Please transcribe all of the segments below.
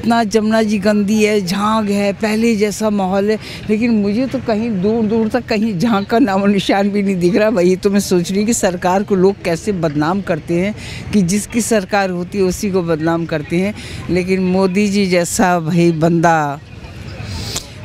इतना जमुना जी गंदी है, झाग है, पहले जैसा माहौल है, लेकिन मुझे तो कहीं दूर दूर तक कहीं झाग का नामो निशान भी नहीं दिख रहा। वही तो मैं सोच रही हूँ कि सरकार को लोग कैसे बदनाम करते हैं कि जिसकी सरकार होती है उसी को बदनाम करते हैं, लेकिन मोदी जी जैसा भाई बंदा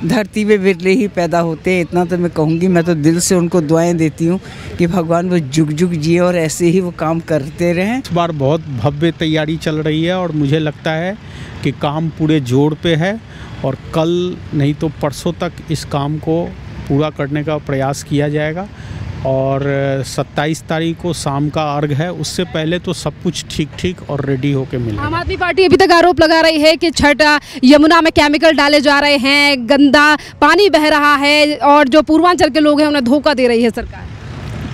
धरती पे बिरले ही पैदा होते हैं, इतना तो मैं कहूँगी। मैं तो दिल से उनको दुआएं देती हूँ कि भगवान वो जुग जुग जिए और ऐसे ही वो काम करते रहें। इस बार बहुत भव्य तैयारी चल रही है और मुझे लगता है कि काम पूरे जोर पे है और कल नहीं तो परसों तक इस काम को पूरा करने का प्रयास किया जाएगा। और 27 तारीख को शाम का अर्घ है, उससे पहले तो सब कुछ ठीक और रेडी होके मिलेगा। आम आदमी पार्टी अभी तक आरोप लगा रही है कि छठ यमुना में केमिकल डाले जा रहे हैं, गंदा पानी बह रहा है और जो पूर्वांचल के लोग हैं उन्हें धोखा दे रही है सरकार।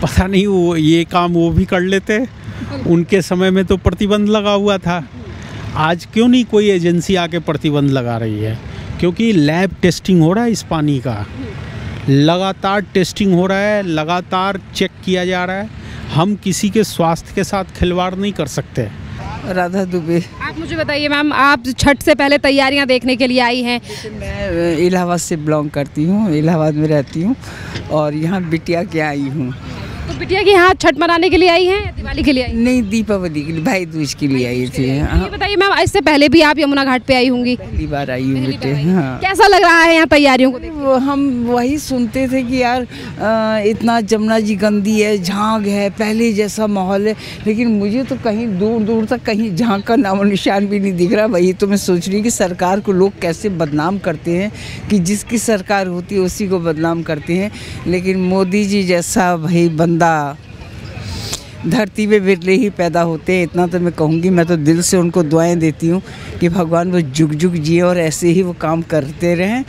पता नहीं वो ये काम वो भी कर लेते, उनके समय में तो प्रतिबंध लगा हुआ था। आज क्यों नहीं कोई एजेंसी आके प्रतिबंध लगा रही है? क्योंकि लैब टेस्टिंग हो रहा है इस पानी का, लगातार टेस्टिंग हो रहा है, लगातार चेक किया जा रहा है। हम किसी के स्वास्थ्य के साथ खिलवाड़ नहीं कर सकते। राधा दुबे। आप मुझे बताइए मैम, आप छठ से पहले तैयारियां देखने के लिए आई हैं? मैं इलाहाबाद से बिलोंग करती हूँ, इलाहाबाद में रहती हूँ और यहाँ बिटिया के आई हूँ। तो बिटिया के यहाँ छठ मनाने के लिए आई हैं, दिवाली के लिए आई? नहीं, दीपावली के लिए, भाई दूज के लिए आई थी। ये बताइए मैम, इससे पहले भी आप यमुना घाट पे आई होंगी? पहली बार आई हूँ बेटे। हाँ। कैसा लग रहा है यहाँ तैयारियों को? हम वही सुनते थे कि यार इतना जमुना जी गंदी है, झाग है, पहले जैसा माहौल है, लेकिन मुझे तो कहीं दूर दूर तक कहीं झाग का नामो निशान भी नहीं दिख रहा। वही तो मैं सोच रही हूँ कि सरकार को लोग कैसे बदनाम करते हैं कि जिसकी सरकार होती है उसी को बदनाम करते हैं, लेकिन मोदी जी जैसा भाई बंदा धरती पे बिरले ही पैदा होते हैं, इतना तो मैं कहूँगी। मैं तो दिल से उनको दुआएं देती हूँ कि भगवान वो जुग जुग जिए और ऐसे ही वो काम करते रहें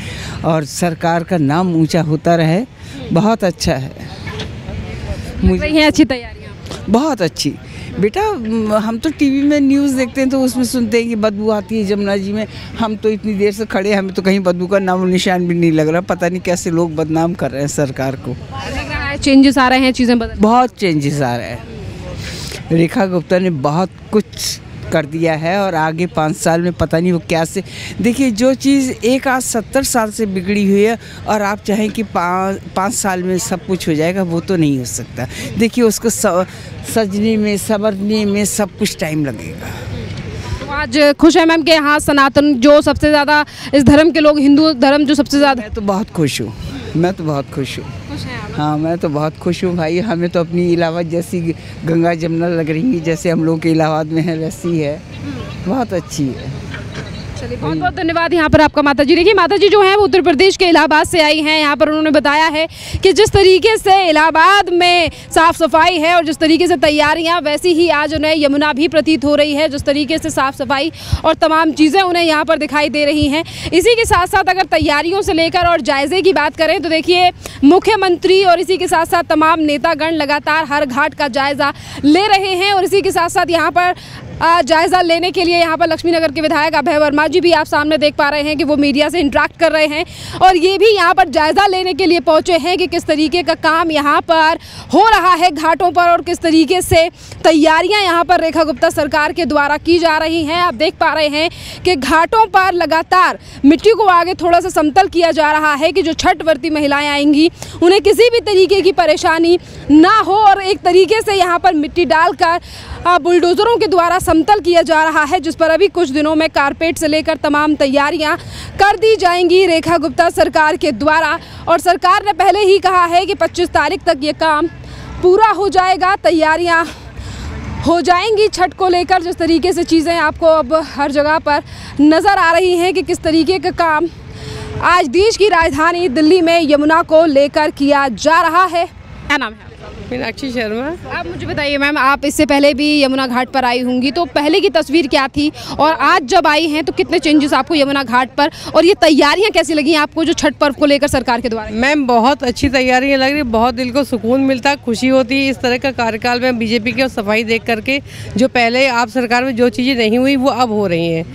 और सरकार का नाम ऊंचा होता रहे। बहुत अच्छा है, मुझे अच्छी तैयारियाँ, बहुत अच्छी। बेटा हम तो टीवी में न्यूज़ देखते हैं तो उसमें सुनते हैं कि बदबू आती है जमुना जी में। हम तो इतनी देर से खड़े हैं, हमें तो कहीं बदबू का नामो निशान भी नहीं लग रहा। पता नहीं कैसे लोग बदनाम कर रहे हैं सरकार को। लग रहा है चेंजेस आ रहे हैं, चीज़ें बदल, बहुत चेंजेस आ रहे हैं। रेखा गुप्ता ने बहुत कुछ कर दिया है और आगे 5 साल में पता नहीं वो क्या से। देखिए जो चीज़ एक आज 70 साल से बिगड़ी हुई है और आप चाहें कि 5 साल में सब कुछ हो जाएगा, वो तो नहीं हो सकता। देखिए उसको सजने में, संवरने में सब कुछ टाइम लगेगा। तो आज खुश है मैम कि यहाँ सनातन जो सबसे ज़्यादा इस धर्म के लोग, हिंदू धर्म जो सबसे ज़्यादा। मैं तो बहुत खुश हूँ, मैं तो बहुत खुश हूँ। हाँ मैं तो बहुत खुश हूँ भाई। हमें तो अपनी इलाहाबाद जैसी गंगा जमुना लग रही है, जैसे हम लोग के इलाहाबाद में है वैसी है, बहुत अच्छी है। चलिए बहुत बहुत धन्यवाद यहाँ पर आपका माता जी। देखिए माता जी जो हैं वो उत्तर प्रदेश के इलाहाबाद से आई हैं। यहाँ पर उन्होंने बताया है कि जिस तरीके से इलाहाबाद में साफ़ सफाई है और जिस तरीके से तैयारियाँ, वैसी ही आज उन्हें यमुना भी प्रतीत हो रही है। जिस तरीके से साफ़ सफाई और तमाम चीज़ें उन्हें यहाँ पर दिखाई दे रही हैं। इसी के साथ साथ अगर तैयारियों से लेकर और जायज़े की बात करें तो देखिए मुख्यमंत्री और इसी के साथ साथ तमाम नेतागण लगातार हर घाट का जायज़ा ले रहे हैं और इसी के साथ साथ यहाँ पर जायज़ा लेने के लिए यहाँ पर लक्ष्मीनगर के विधायक अभय वर्मा जी भी आप सामने देख पा रहे हैं कि वो मीडिया से इंटरेक्ट कर रहे हैं और ये भी यहाँ पर जायज़ा लेने के लिए पहुँचे हैं कि किस तरीके का काम यहाँ पर हो रहा है घाटों पर और किस तरीके से तैयारियाँ यहाँ पर रेखा गुप्ता सरकार के द्वारा की जा रही हैं। आप देख पा रहे हैं कि घाटों पर लगातार मिट्टी को आगे थोड़ा सा समतल किया जा रहा है कि जो छठ व्रती महिलाएँ आएंगी उन्हें किसी भी तरीके की परेशानी ना हो और एक तरीके से यहाँ पर मिट्टी डालकर बुलडोज़रों के द्वारा समतल किया जा रहा है, जिस पर अभी कुछ दिनों में कारपेट से लेकर तमाम तैयारियां कर दी जाएंगी रेखा गुप्ता सरकार के द्वारा। और सरकार ने पहले ही कहा है कि 25 तारीख तक ये काम पूरा हो जाएगा, तैयारियां हो जाएंगी छठ को लेकर। जिस तरीके से चीज़ें आपको अब हर जगह पर नज़र आ रही हैं कि किस तरीके का काम आज देश की राजधानी दिल्ली में यमुना को लेकर किया जा रहा है। क्या नाम है? मीनाक्षी शर्मा। आप मुझे बताइए मैम, आप इससे पहले भी यमुना घाट पर आई होंगी, तो पहले की तस्वीर क्या थी और आज जब आई हैं तो कितने चेंजेस आपको यमुना घाट पर और ये तैयारियां कैसी लगी आपको जो छठ पर्व को लेकर सरकार के द्वारा? मैम बहुत अच्छी तैयारियां लग रही, बहुत दिल को सुकून मिलता, खुशी होती है इस तरह का कार्यकाल में बीजेपी की सफाई देख करके। जो पहले आप सरकार में जो चीज़ें नहीं हुई वो अब हो रही हैं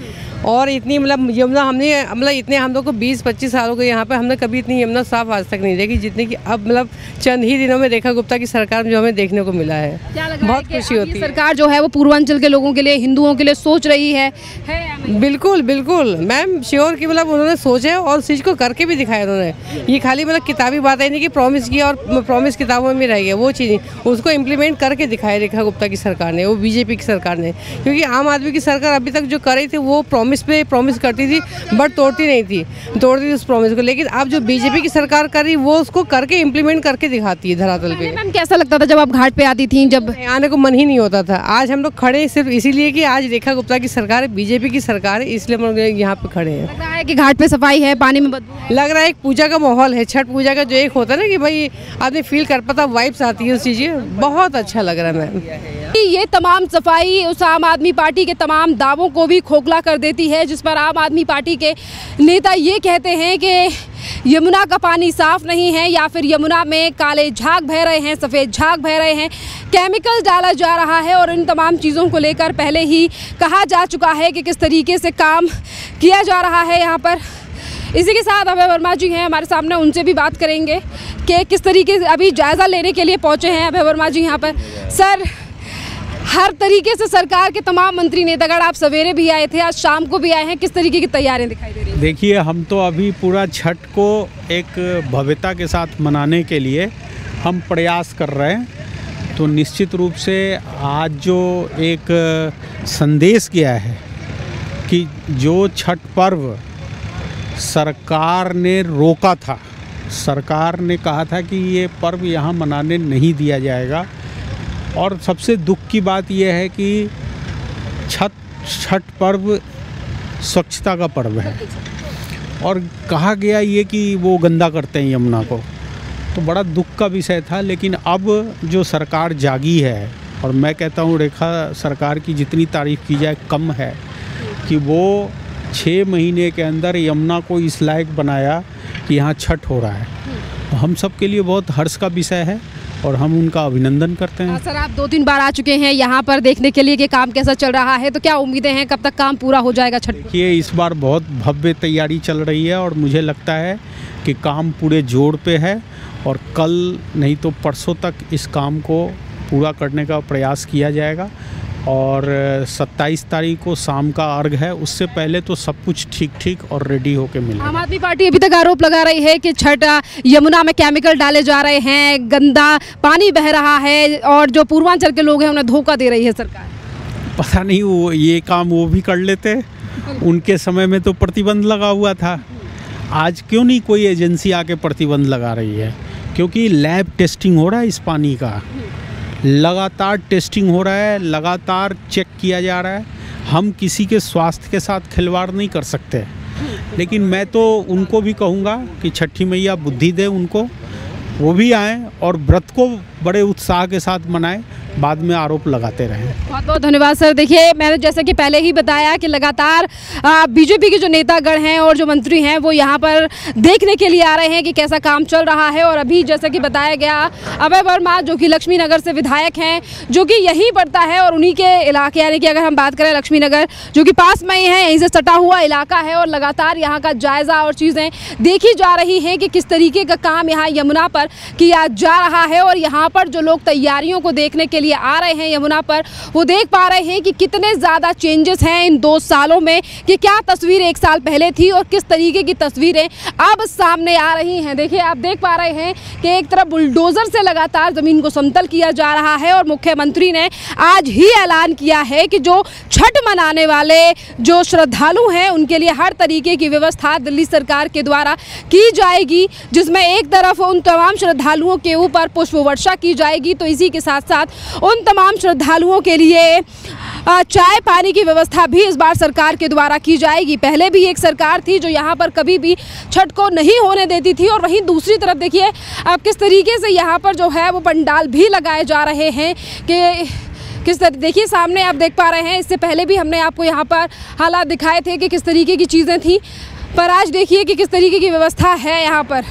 और इतनी मतलब यमुना हमने मतलब इतने हम लोग को 20-25 सालों के यहाँ पे हमने कभी इतनी यमुना साफ आज तक नहीं देखी जितनी कि अब मतलब चंद ही दिनों में रेखा गुप्ता की सरकार में जो हमें देखने को मिला है। बहुत खुशी होती है। सरकार जो है वो पूर्वांचल के लोगों के लिए, हिंदुओं के लिए सोच रही है या नहीं? बिल्कुल बिल्कुल मैम, श्योर कि मतलब उन्होंने सोचा और उस चीज़ को करके भी दिखाया उन्होंने। ये खाली मतलब किताबी बात है नहीं कि प्रॉमिस किया और प्रॉमिस किताबों में रह गया, वो चीज़ उसको इम्प्लीमेंट करके दिखाया रेखा गुप्ता की सरकार ने, वो बीजेपी की सरकार ने। क्योंकि आम आदमी की सरकार अभी तक जो कर रही थी वो प्रॉमिस पे प्रॉमिस करती थी बट तोड़ती नहीं थी, तोड़ती थी उस प्रॉमिस को। लेकिन अब जो बीजेपी की सरकार कर रही वो उसको करके इम्प्लीमेंट करके दिखाती है धरातल पे। मैम कैसा लगता था जब आप घाट पे आती थी? जब आने को मन ही नहीं होता था। आज हम लोग खड़े सिर्फ इसीलिए कि आज रेखा गुप्ता की सरकार है, बीजेपी की सरकार है, इसलिए हम लोग यहाँ पे खड़े हैं। लग रहा है कि घाट पे सफाई है, पानी में बदबू है। लग रहा है एक पूजा का माहौल है, छठ पूजा का जो एक होता है ना कि भाई आदमी फील कर पाता, वाइब्स आती है उस चीज़, बहुत अच्छा लग रहा है मैम। ये तमाम सफाई उस आम आदमी पार्टी के तमाम दावों को भी खोखला कर देती है, जिस पर आम आदमी पार्टी के नेता ये कहते हैं कि यमुना का पानी साफ नहीं है या फिर यमुना में काले झाग बह रहे हैं, सफ़ेद झाग बह रहे हैं, केमिकल डाला जा रहा है। और इन तमाम चीज़ों को लेकर पहले ही कहा जा चुका है कि किस तरीके से काम किया जा रहा है यहाँ पर। इसी के साथ अभय वर्मा जी हैं हमारे सामने, उनसे भी बात करेंगे कि किस तरीके से अभी जायज़ा लेने के लिए पहुँचे हैं अभय वर्मा जी यहाँ पर। सर, हर तरीके से सरकार के तमाम मंत्री नेतागण, आप सवेरे भी आए थे, आज शाम को भी आए हैं, किस तरीके की तैयारियां दिखाई दे रही हैं? देखिए, हम तो अभी पूरा छठ को एक भव्यता के साथ मनाने के लिए हम प्रयास कर रहे हैं। तो निश्चित रूप से आज जो एक संदेश गया है कि जो छठ पर्व सरकार ने रोका था, सरकार ने कहा था कि ये पर्व यहाँ मनाने नहीं दिया जाएगा। और सबसे दुख की बात यह है कि छठ पर्व स्वच्छता का पर्व है और कहा गया ये कि वो गंदा करते हैं यमुना को, तो बड़ा दुख का विषय था। लेकिन अब जो सरकार जागी है, और मैं कहता हूँ रेखा सरकार की जितनी तारीफ़ की जाए कम है, कि वो 6 महीने के अंदर यमुना को इस लायक बनाया कि यहाँ छठ हो रहा है। तो हम सब के लिए बहुत हर्ष का विषय है और हम उनका अभिनंदन करते हैं। सर, आप 2-3 बार आ चुके हैं यहाँ पर देखने के लिए कि काम कैसा चल रहा है, तो क्या उम्मीदें हैं, कब तक काम पूरा हो जाएगा छठ? देखिए, इस बार बहुत भव्य तैयारी चल रही है और मुझे लगता है कि काम पूरे जोड़ पे है और कल नहीं तो परसों तक इस काम को पूरा करने का प्रयास किया जाएगा। और 27 तारीख को शाम का अर्घ है, उससे पहले तो सब कुछ ठीक और रेडी होके मिलेगा। आम आदमी पार्टी अभी तक आरोप लगा रही है कि छठ यमुना में केमिकल डाले जा रहे हैं, गंदा पानी बह रहा है और जो पूर्वांचल के लोग हैं उन्हें धोखा दे रही है सरकार। पता नहीं वो ये काम वो भी कर लेते, उनके समय में तो प्रतिबंध लगा हुआ था। आज क्यों नहीं कोई एजेंसी आके प्रतिबंध लगा रही है? क्योंकि लैब टेस्टिंग हो रहा है इस पानी का, लगातार टेस्टिंग हो रहा है, लगातार चेक किया जा रहा है। हम किसी के स्वास्थ्य के साथ खिलवाड़ नहीं कर सकते। लेकिन मैं तो उनको भी कहूँगा कि छठी मैया बुद्धि दे उनको, वो भी आएँ और व्रत को बड़े उत्साह के साथ मनाएं, बाद में आरोप लगाते रहें। बहुत बहुत धन्यवाद सर। देखिए, मैंने जैसे कि पहले ही बताया कि लगातार बीजेपी के जो नेतागण हैं और जो मंत्री हैं वो यहाँ पर देखने के लिए आ रहे हैं कि कैसा काम चल रहा है। और अभी जैसा कि बताया गया, अभय वर्मा जो कि लक्ष्मी नगर से विधायक हैं, जो कि यहीं पड़ता है और उन्हीं के इलाके, यानी कि अगर हम बात करें लक्ष्मी नगर जो कि पास में ही है, यहीं से सटा हुआ इलाका है और लगातार यहाँ का जायज़ा और चीज़ें देखी जा रही हैं कि किस तरीके का काम यहाँ यमुना पर किया जा रहा है। और यहाँ पर जो लोग तैयारियों को देखने के लिए आ रहे हैं यमुना पर, वो देख पा रहे हैं कि कितने ज़्यादा चेंजेस हैं इन 2 सालों में, कि क्या तस्वीर 1 साल पहले थी और किस तरीके की तस्वीरें अब सामने आ रही हैं। देखिए, आप देख पा रहे हैं कि एक तरफ बुलडोज़र से लगातार ज़मीन को समतल किया जा रहा है और मुख्यमंत्री ने आज ही ऐलान किया है कि जो छठ मनाने वाले जो श्रद्धालु हैं उनके लिए हर तरीके की व्यवस्था दिल्ली सरकार के द्वारा की जाएगी, जिसमें एक तरफ उन तमाम श्रद्धालुओं के ऊपर पुष्प वर्षा की जाएगी, तो इसी के साथ साथ उन तमाम श्रद्धालुओं के लिए चाय पानी की व्यवस्था भी इस बार सरकार के द्वारा की जाएगी। पहले भी एक सरकार थी जो यहाँ पर कभी भी छठ को नहीं होने देती थी। और वहीं दूसरी तरफ देखिए अब किस तरीके से यहाँ पर जो है वो पंडाल भी लगाए जा रहे हैं कि किस तरह, देखिए सामने आप देख पा रहे हैं, इससे पहले भी हमने आपको यहाँ पर हालात दिखाए थे कि किस तरीके की चीज़ें थी, पर आज देखिए कि किस तरीके की व्यवस्था है यहाँ पर।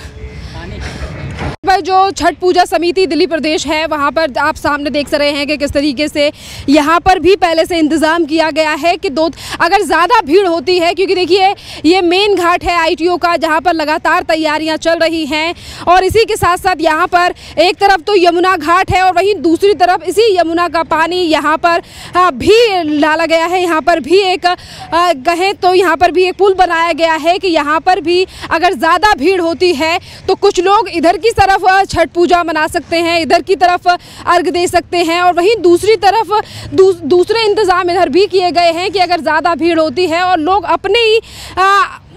पर जो छठ पूजा समिति दिल्ली प्रदेश है वहाँ पर आप सामने देख रहे हैं कि किस तरीके से यहाँ पर भी पहले से इंतज़ाम किया गया है कि अगर ज़्यादा भीड़ होती है, क्योंकि देखिए ये मेन घाट है ITO का जहाँ पर लगातार तैयारियाँ चल रही हैं और इसी के साथ साथ यहाँ पर एक तरफ तो यमुना घाट है और वहीं दूसरी तरफ इसी यमुना का पानी यहाँ पर भी डाला गया है। यहाँ पर भी एक कहें तो यहाँ पर भी एक पुल बनाया गया है कि यहाँ पर भी अगर ज़्यादा भीड़ होती है तो कुछ लोग इधर की तरफ छठ पूजा मना सकते हैं, इधर की तरफ अर्घ दे सकते हैं और वहीं दूसरी तरफ दूसरे इंतज़ाम इधर भी किए गए हैं कि अगर ज़्यादा भीड़ होती है और लोग अपने ही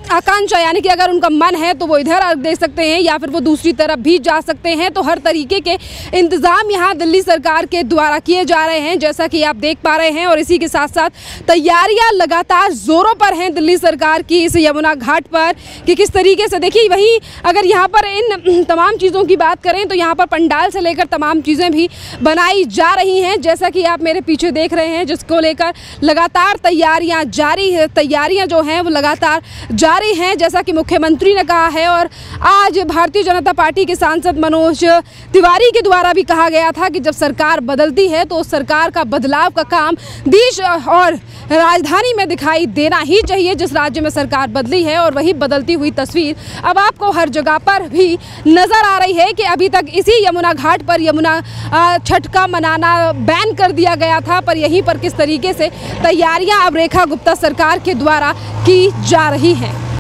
आकांक्षा यानी कि अगर उनका मन है तो वो इधर अर्घ दे सकते हैं या फिर वो दूसरी तरफ भी जा सकते हैं। तो हर तरीके के इंतज़ाम यहाँ दिल्ली सरकार के द्वारा किए जा रहे हैं जैसा कि आप देख पा रहे हैं और इसी के साथ साथ तैयारियां लगातार ज़ोरों पर हैं दिल्ली सरकार की इस यमुना घाट पर कि किस तरीके से देखिए। वहीं अगर यहाँ पर इन तमाम चीज़ों की बात करें तो यहाँ पर पंडाल से लेकर तमाम चीज़ें भी बनाई जा रही हैं जैसा कि आप मेरे पीछे देख रहे हैं, जिसको लेकर लगातार तैयारियाँ जारी है। तैयारियाँ जो हैं वो लगातार जारी हैं जैसा कि मुख्यमंत्री ने कहा है। और आज भारतीय जनता पार्टी के सांसद मनोज तिवारी के द्वारा भी कहा गया था कि जब सरकार बदलती है तो उस सरकार का बदलाव का काम देश और राजधानी में दिखाई देना ही चाहिए। जिस राज्य में सरकार बदली है और वही बदलती हुई तस्वीर अब आपको हर जगह पर भी नज़र आ रही है कि अभी तक इसी यमुना घाट पर यमुना छठ का मनाना बैन कर दिया गया था, पर यहीं पर किस तरीके से तैयारियां अब रेखा गुप्ता सरकार के द्वारा की जा रही हैं।